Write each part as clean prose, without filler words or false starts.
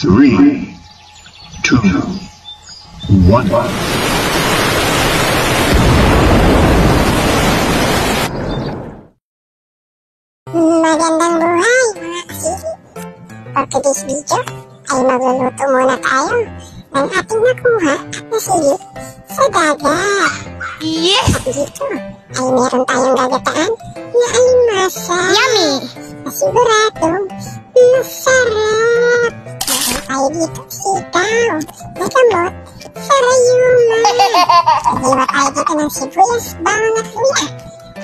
3, 2, 1. Magandang buhay mga kasili. For today's video ay magluluto muna tayo ng ating nakuha at nasili sa dagat. Yes! At dito ay meron tayong gagataan na alimasa. Yummy! Na siguradong masarap. Meron tayo dito sitaw na gamot sa rayuma. Naghiwa tayo dito ng sibuyas, bawang at luya.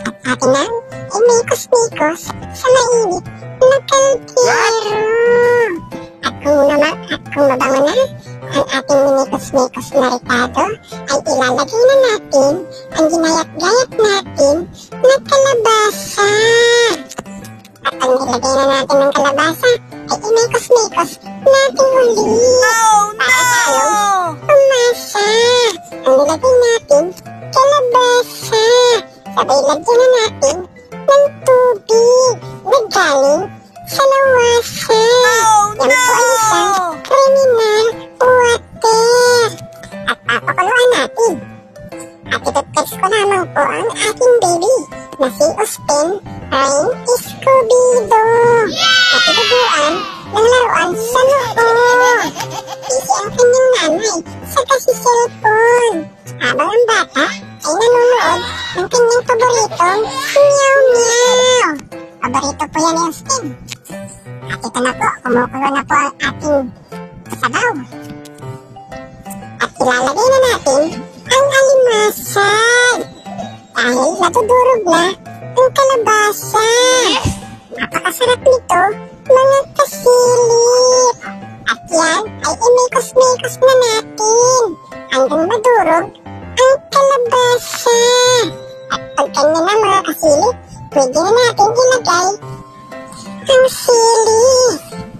At atin ang imikos-mikos sa mainit na kaldero. At kung mabango na ang ating minikos-mikos na ricado, ay ilalagay na natin ang ginayat-gayat natin na kalabasa. At pag nilagay na natin ng kalabasa, ay imikos-mikos natin uli. Para tayong umasa. Ang nilagay natin, kalabasa. Sabay lagyan na natin ng tubig na galing sa lawasan. Yan po ay isang criminal water. At papakuluan natin. At itutest ko lamang po ang ating baby na si Ospin Rain Escobedo. At itubuan ng laruan sa loob. Busy ang kanyang nanay sa kasi cellphone. Habang ang bata ay nanonood ng kanyang paboritong meow meow. Paborito po yan ni Ospin. At ito na po, kumukulo na po ang ating sabaw. At ilalagay na natin ang alimasag. Dahil natudurog na ang kalabasa. Napakasarap nito, mga kasilip. At yan ay imikos-mikos na natin hanggang madurog ang kalabasa. At pag kanya na mga kasilip, pwede na natin ilagay ang sili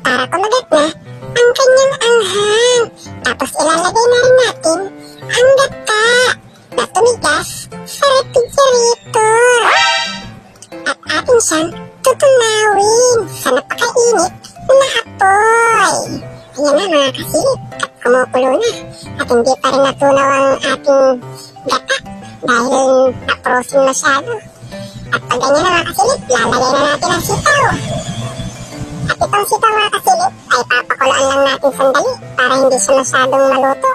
para kumagat na ang kanyang anghang. Tapos ilalagay na rin natin ang gata na tumigas sa refrigerator. At atin siyang tutunawin sa napakainit na apoy. Ayan na mga kasilip, at kumukulo na. At hindi pa rin natunaw ang ating gata dahil na-frozen masyado. At pag ganyan na mga kasilip, lalagay na natin ang sitaw. At itong sitaw mga kasilip ay papakuloan lang natin sandali para hindi siya masyadong maluto.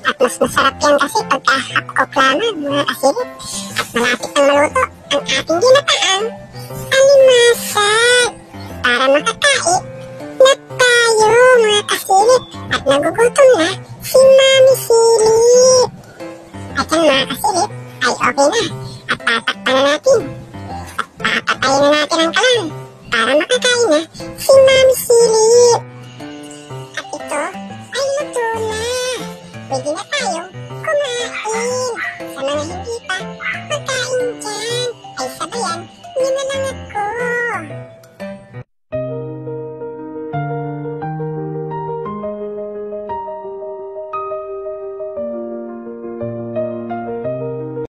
At mas masarap yan kasi pagka half-cook lamang mga kasilip. At malapit na maluto ang ating ginataang alimasag. Para makakain na tayo mga kasilip. At nagugutom na si Mami Silip. At yan mga kasilip ay okay na. At tatakpan na natin. At papatayin na natin ang kalan para makakain na si Mami Silip. At ito ay luto na. Pwede na tayong kumain. Sa mga hindi